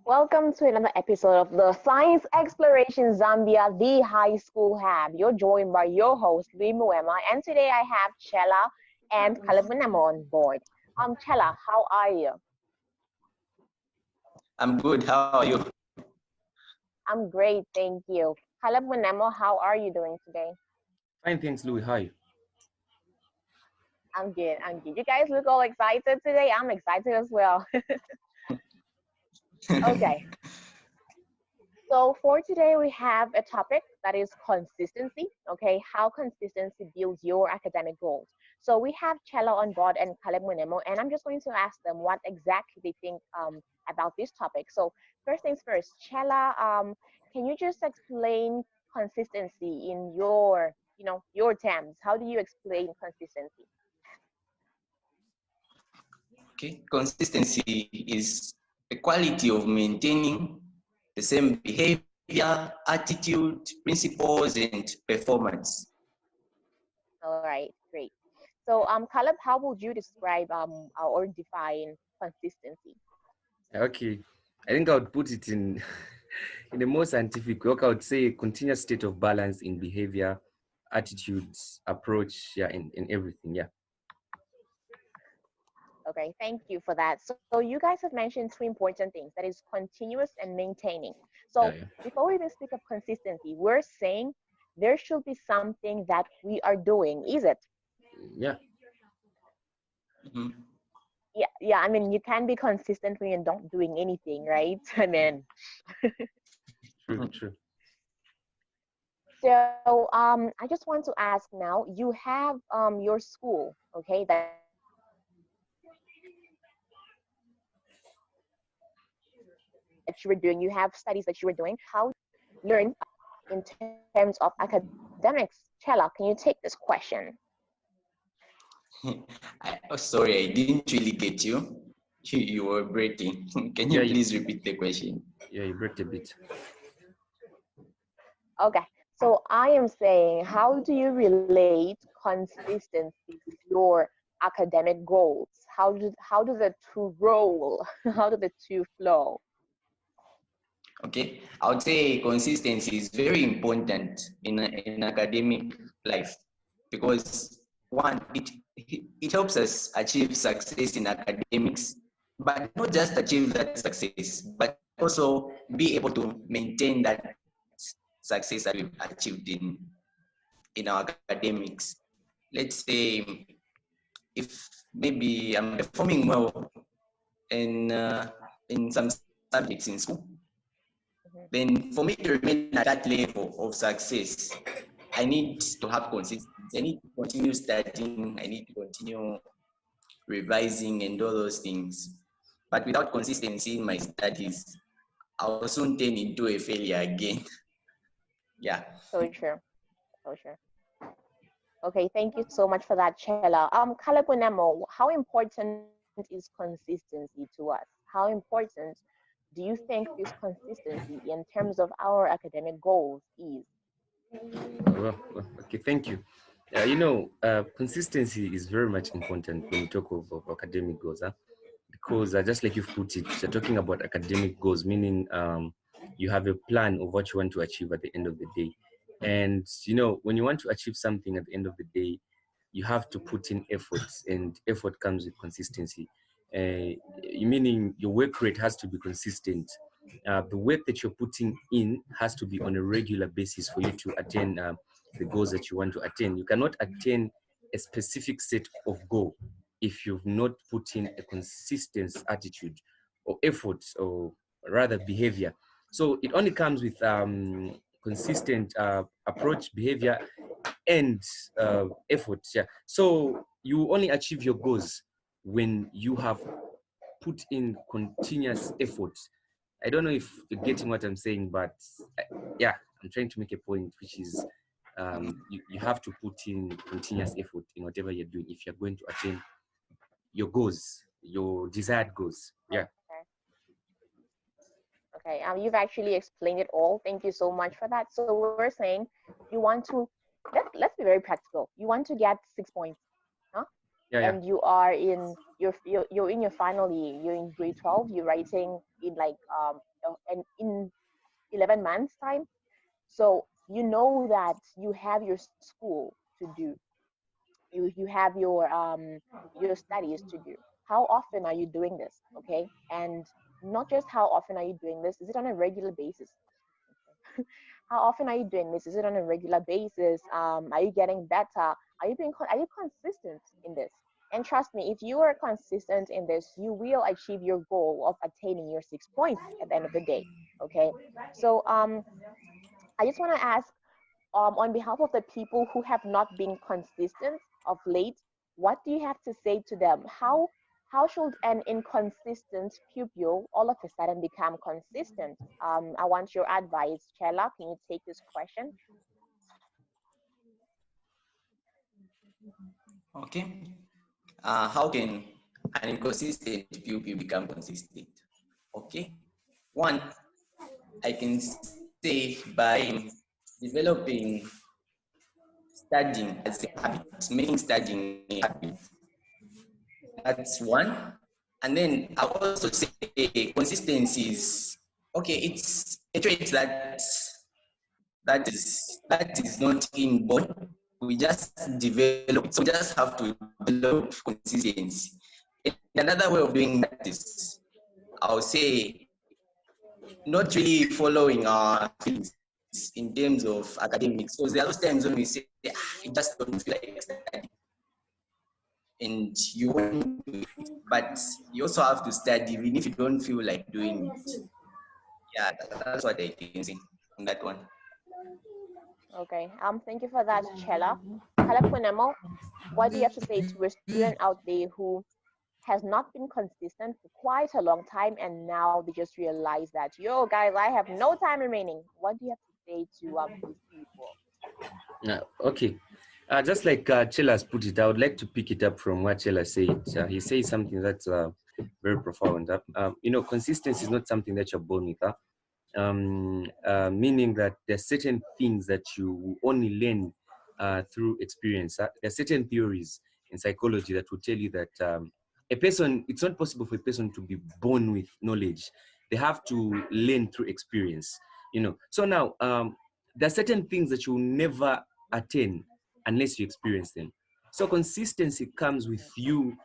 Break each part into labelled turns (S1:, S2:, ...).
S1: Welcome to another episode of the Science Exploration Zambia, the high school hub. You're joined by your host, Louis Muema, and today I have Chela and Kalabunamo on board. Chela, how are you?
S2: I'm good. How are you?
S1: I'm great, thank you. Kalabunamo, how are you doing today?
S3: Fine, thanks, Louis. Hi.
S1: I'm good, I'm good. You guys look all excited today. I'm excited as well. Okay. So for today, we have a topic that is consistency, okay? How consistency builds your academic goals. So we have Chela on board and Caleb Munemo, and I'm just going to ask them what exactly they think about this topic. So first things first, Chela, can you just explain consistency in your terms? How do you explain consistency?
S2: Okay. Consistency is the quality of maintaining the same behavior, attitude, principles, and performance.
S1: All right, great. So Caleb, how would you describe or define consistency?
S3: Okay. I think I would put it in in a more scientific way. I would say a continuous state of balance in behavior, attitudes, approach, yeah, in everything. Yeah.
S1: Okay, thank you for that. So you guys have mentioned three important things, that is continuous and maintaining. So
S3: Yeah, yeah.
S1: before we even speak of consistency, we're saying there should be something that we are doing, is it?
S3: Yeah.
S2: Mhm.
S1: Yeah, I mean, you can be consistent when you're not doing anything, right? I mean,
S3: True, true.
S1: so I just want to ask now, you have your school, okay, that you're doing. How do you learn in terms of academics? Chela, can you take this question?
S2: Oh, sorry, I didn't really get you. You were breaking. Can
S3: Yeah,
S2: you please repeat the question?
S3: you break a bit.
S1: Okay, so I am saying, how do you relate consistency with your academic goals? How do the two roll? How do the two flow?
S2: Okay. I would say consistency is very important in academic life because one, it helps us achieve success in academics, but not just achieve that success, but also be able to maintain that success that we've achieved in our academics. Let's say if maybe I'm performing well in some subjects in school,
S1: Mhm.
S2: then for me to remain at that level of success, I need to have consistency. I need to continue studying. I need to continue revising and all those things. But without consistency in my studies, I'll soon turn into a failure again. Yeah.
S1: So true, so true. Okay, thank you so much for that, Chela. Kalapunemo, how important is consistency to us? How important do you think this consistency in terms of our academic goals is?
S3: Okay, thank you. Consistency is very much important when you talk of academic goals, huh? Because just like you've put it, you're talking about academic goals, meaning you have a plan of what you want to achieve at the end of the day. And when you want to achieve something at the end of the day, you have to put in efforts, and effort comes with consistency. Meaning your work rate has to be consistent. The work that you're putting in has to be on a regular basis for you to attain the goals that you want to attain. You cannot attain a specific set of goal if you've not put in a consistent attitude or effort, or rather behavior. So it only comes with consistent approach, behavior, and effort. Yeah. So you only achieve your goals when you have put in continuous effort. I don't know if you're getting what I'm saying, but yeah, I'm trying to make a point, which is you have to put in continuous effort in whatever you're doing if you're going to attain your goals, your desired goals. Yeah.
S1: Okay. Okay, you've actually explained it all. Thank you so much for that. So we're saying you want to let's be very practical. You want to get 6 points, huh?
S3: Yeah, yeah.
S1: And you are in you're in your final year. You're in grade 12. You're writing in like and in 11 months time. So you know that you have your school to do, you have your studies to do. How often are you doing this? Okay, and not just how often are you doing this, is it on a regular basis? How often are you doing this? Is it on a regular basis? Are you getting better? Are you consistent in this? And trust me, if you are consistent in this, you will achieve your goal of attaining your 6 points at the end of the day. Okay, so I just want to ask, on behalf of the people who have not been consistent of late, what do you have to say to them? How should an inconsistent pupil all of a sudden become consistent? I want your advice, Chela. Can you take this question?
S2: Okay. How can an inconsistent pupil become consistent? Okay. One, I can say by developing studying as a habit, making studying a habit. That's one. And then I also say consistency is okay. It's a trait that is not inborn. We just develop it. So we just have to develop consistency. And another way of doing that is, I'll say, not really following our feelings in terms of academics. Because there are those times when we say, it just don't feel like studying. And you want to do it, but you also have to study even if you don't feel like doing it. Yeah, that's what I can say on that one.
S1: Okay. Thank you for that, Chela. Caleb Kwenemo, what do you have to say to a student out there who has not been consistent for quite a long time, and now they just realize that, yo, guys, I have no time remaining? What do you have to say to these people?
S3: Okay. Just like Chelas put it, I would like to pick it up from what Chela said. He says something that's very profound. Consistency is not something that you're born with. Meaning that there are certain things that you will only learn through experience. There are certain theories in psychology that will tell you that a person, it's not possible for a person to be born with knowledge. They have to learn through experience. So now there are certain things that you will never attain unless you experience them. So consistency comes with you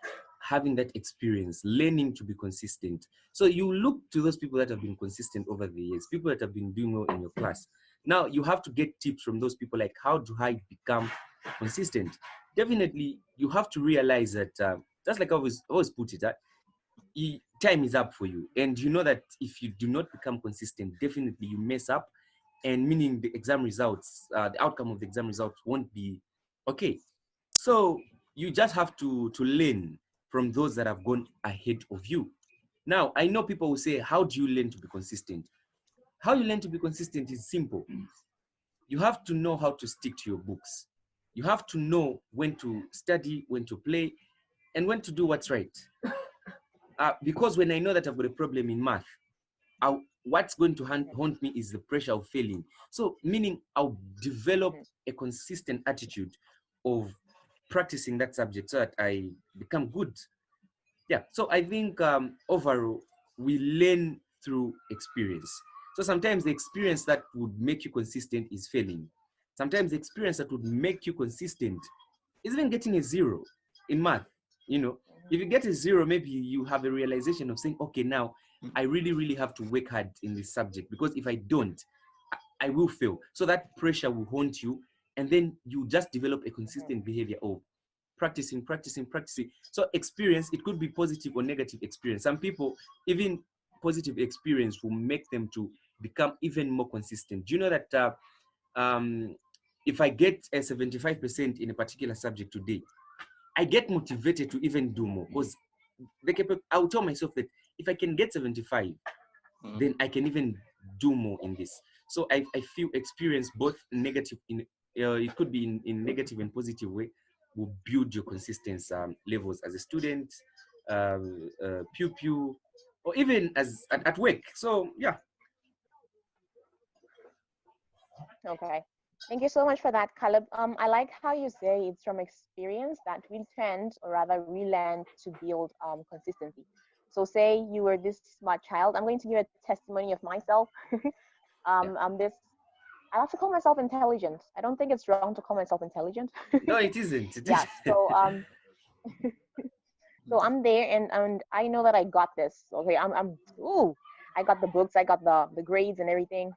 S3: having that experience, learning to be consistent. So you look to those people that have been consistent over the years, people that have been doing well in your class. Now you have to get tips from those people, like, how do I become consistent? Definitely, you have to realize that, just like I always put it, time is up for you. And you know that if you do not become consistent, definitely you mess up, and meaning the exam results, the outcome of the exam results won't be okay. So you just have to learn from those that have gone ahead of you. Now, I know people will say, how do you learn to be consistent? How you learn to be consistent is simple. You have to know how to stick to your books. You have to know when to study, when to play, and when to do what's right. Because when I know that I've got a problem in math, what's going to haunt me is the pressure of failing. So meaning I'll develop a consistent attitude of practicing that subject so that I become good. Yeah, so I think overall, we learn through experience. So sometimes the experience that would make you consistent is failing. Sometimes the experience that would make you consistent is even getting a 0 in math. If you get a 0, maybe you have a realization of saying, okay, now I really, really have to work hard in this subject, because if I don't, I will fail. So that pressure will haunt you, and then you just develop a consistent behavior of practicing. So experience, it could be positive or negative experience. Some people, even positive experience will make them to become even more consistent. Do you know that if I get a 75% in a particular subject today, I get motivated to even do more, because I will tell myself that if I can get 75, then I can even do more in this. So I feel experience, both negative, it could be in negative and positive way, will build your consistency levels as a student, pupil, or even as at work. So yeah.
S1: Okay. Thank you so much for that, Caleb. I like how you say it's from experience that we tend, or rather we learn to build consistency. So say you were this smart child. I'm going to give a testimony of myself.
S3: Yeah.
S1: I'm this. I like to call myself intelligent. I don't think it's wrong to call myself intelligent.
S3: No, it isn't. It
S1: Yeah.
S3: is.
S1: So I'm there, and I know that I got this. Okay. Ooh, I got the books. I got the grades and everything.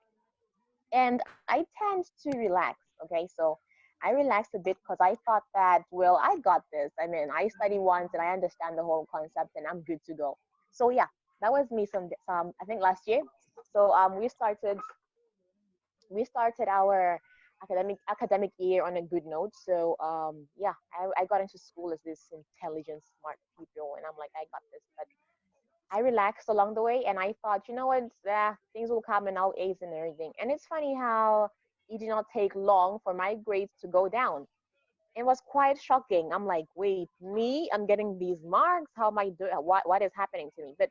S1: And I tend to relax. Okay. So I relaxed a bit because I thought that, well, I got this. I mean, I study once and I understand the whole concept and I'm good to go. So yeah, that was me some I think last year. So we started our academic year on a good note. So yeah, I got into school as this intelligent, smart people, and I'm like, I got this. But I relaxed along the way, and I thought, you know what, things will come and I'll ace and everything. And it's funny how it did not take long for my grades to go down. It was quite shocking. I'm like, wait, me? I'm getting these marks. How am I doing? What is happening to me? But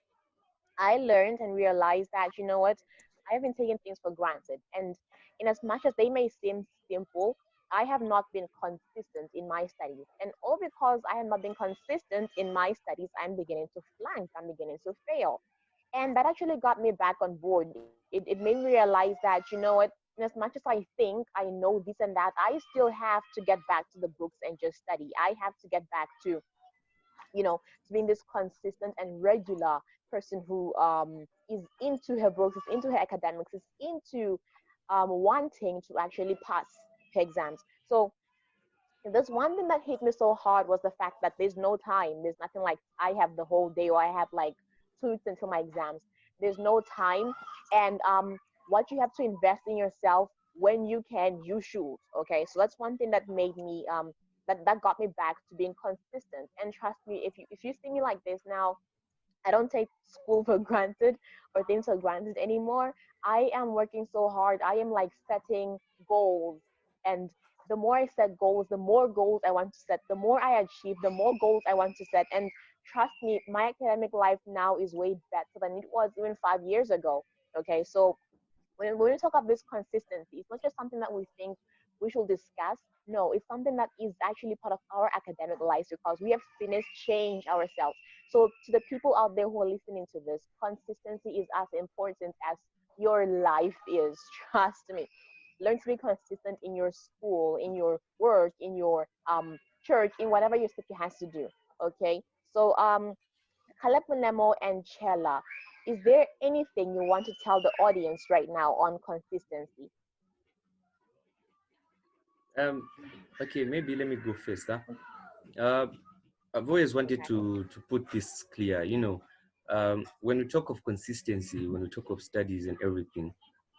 S1: I learned and realized that, you know what, I've been taking things for granted. And in as much as they may seem simple, I have not been consistent in my studies. And all because I have not been consistent in my studies, I'm beginning to flunk, I'm beginning to fail. And that actually got me back on board. It made me realize that, you know what, in as much as I think I know this and that, I still have to get back to the books and just study. I have to get back to, to being this consistent and regular person who is into her books, is into her academics, is into wanting to actually pass her exams. So this one thing that hit me so hard was the fact that there's no time. There's nothing like I have the whole day or I have like 2 weeks until my exams. There's no time. And what you have to invest in yourself when you can, you should. Okay. So that's one thing that made me that got me back to being consistent. And trust me, if you see me like this now, I don't take school for granted or things for granted anymore. I am working so hard. I am like setting goals. And the more I set goals, the more goals I want to set. The more I achieve, the more goals I want to set. And trust me, my academic life now is way better than it was even 5 years ago. Okay. So when we talk about this consistency, it's not just something that we think we should discuss. No, it's something that is actually part of our academic lives because we have seen it change ourselves. So to the people out there who are listening to this, consistency is as important as your life is. Trust me. Learn to be consistent in your school, in your work, in your church, in whatever your city has to do. Okay. So Caleb Munemo and Chella, is there anything you want to tell the audience right now on consistency?
S3: Um, okay, maybe let me go first. I've always wanted to put this clear. When we talk of consistency, when we talk of studies and everything,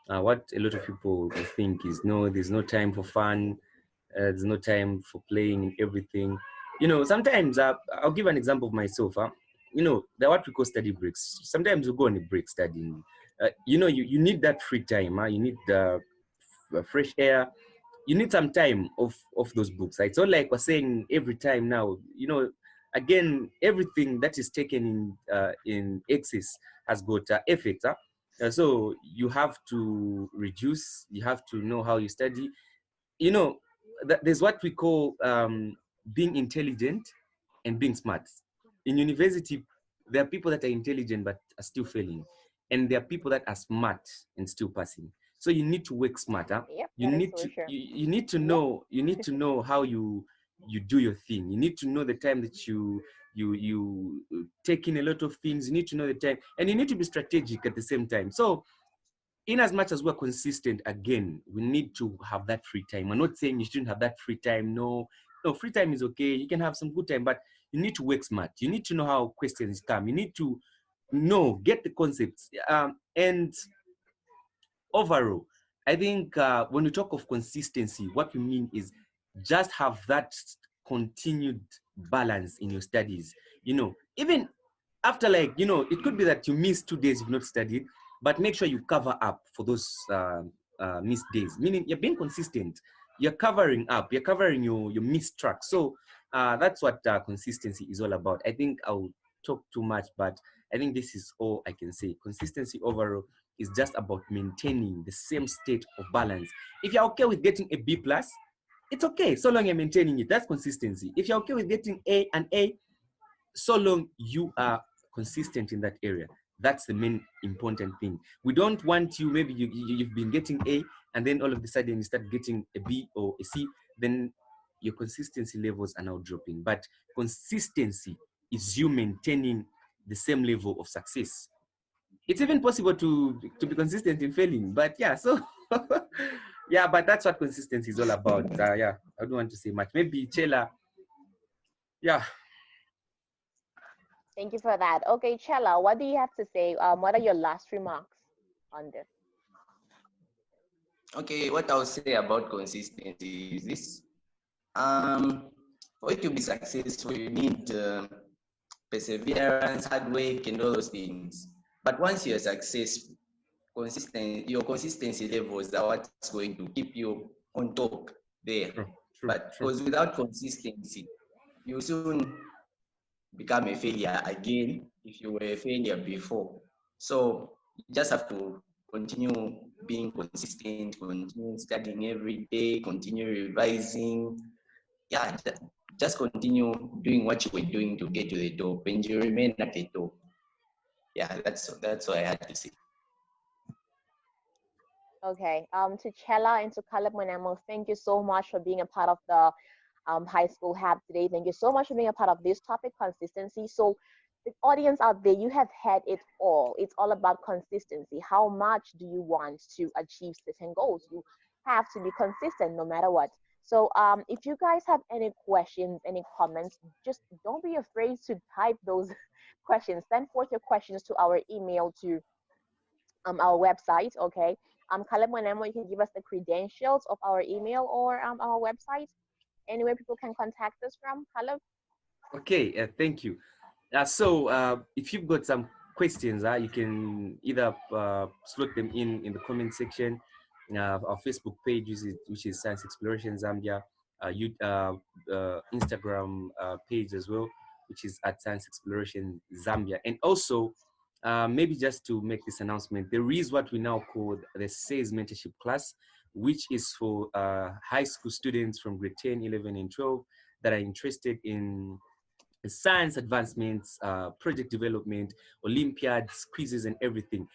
S3: what a lot of people will think is no, there's no time for fun, there's no time for playing and everything. Sometimes I'll give an example of myself. There are what we call study breaks. Sometimes we go on a break studying. You need that free time. You need the fresh air. You need some time off those books. It's not like we're saying every time now. Again, everything that is taken in excess has got effects. So you have to reduce. You have to know how you study. There's what we call being intelligent and being smart. In university, there are people that are intelligent but are still failing, and there are people that are smart and still passing. So you need to work smarter.
S1: Yep,
S3: You
S1: that is
S3: need
S1: so
S3: to
S1: true.
S3: you need to know you need to know how you do your thing. You need to know the time that you take in a lot of things. You need to know the time, and you need to be strategic at the same time. So in as much as we're consistent, again, we need to have that free time. We're not saying you shouldn't have that free time. No, free time is okay. You can have some good time, but you need to work smart. You need to know how questions come. You need to get the concepts. And overall, I think when we talk of consistency, what we mean is just have that continued balance in your studies. Even after it could be that you miss 2 days you've not studied, but make sure you cover up for those missed days, meaning you're being consistent. You're covering up, you're covering your missed track. So that's what consistency is all about. I think I'll talk too much, but I think this is all I can say. Consistency overall is just about maintaining the same state of balance. If you're okay with getting a B plus, it's okay, so long you're maintaining it. That's consistency. If you're okay with getting an A, so long you are consistent in that area. That's the main important thing. We don't want you, maybe you've been getting A, and then all of a sudden you start getting a B or a C, then your consistency levels are now dropping. But consistency is you maintaining the same level of success. It's even possible to be consistent in failing, but yeah, so yeah, but that's what consistency is all about. Yeah, I don't want to say much. Maybe Chela, yeah.
S1: Thank you for that. Okay, Chella, what do you have to say? What are your last remarks on this?
S2: Okay, what I'll say about consistency is this. For it to be successful, you need perseverance, hard work, and all those things. But once you're successful, your consistency levels are what's going to keep you on top there.
S3: True,
S2: But
S3: true.
S2: because without consistency, you soon become a failure again if you were a failure before. So you just have to continue being consistent, continue studying every day, continue revising. Yeah, just continue doing what you were doing to get to the top, and you remain at the top. Yeah, that's what I had to say.
S1: Okay, to Chella and to Caleb Monamo, thank you so much for being a part of the high school hub today. Thank you so much for being a part of this topic, consistency. So the audience out there, you have had it all. It's all about consistency. How much do you want to achieve certain goals? You have to be consistent no matter what. So if you guys have any questions, any comments, just don't be afraid to type those questions. Send forth your questions to our email to our website, okay? Caleb Monemo, you can give us the credentials of our email or our website, anywhere people can contact us from, Caleb.
S3: Okay, thank you. So if you've got some questions, you can either slot them in the comment section. Our Facebook page, which is Science Exploration Zambia. Instagram page as well, which is at Science Exploration Zambia. And also, maybe just to make this announcement, there is what we now call the SAYS mentorship class, which is for high school students from grade 10, 11, and 12 that are interested in science advancements, project development, Olympiads, quizzes, and everything.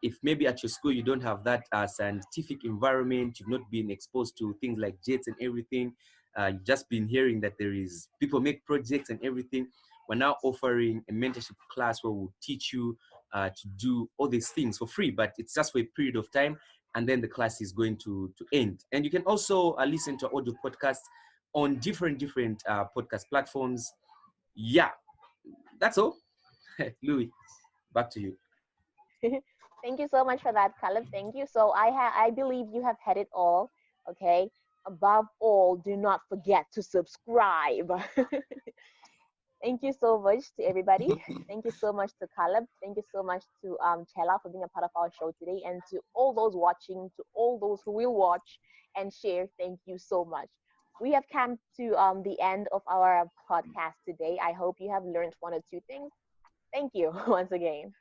S3: If maybe at your school you don't have that scientific environment, you've not been exposed to things like jets and everything, you've just been hearing that there is people make projects and everything. We're now offering a mentorship class where we'll teach you to do all these things for free, but it's just for a period of time, and then the class is going to end. And you can also listen to audio podcasts on different podcast platforms. Yeah, that's all. Louis, back to you.
S1: Thank you so much for that, Caleb. Thank you. So I believe you have had it all. Okay. Above all, do not forget to subscribe. Thank you so much to everybody. Thank you so much to Caleb. Thank you so much to Chela for being a part of our show today, and to all those watching, to all those who will watch and share. Thank you so much. We have come to the end of our podcast today. I hope you have learned one or two things. Thank you once again.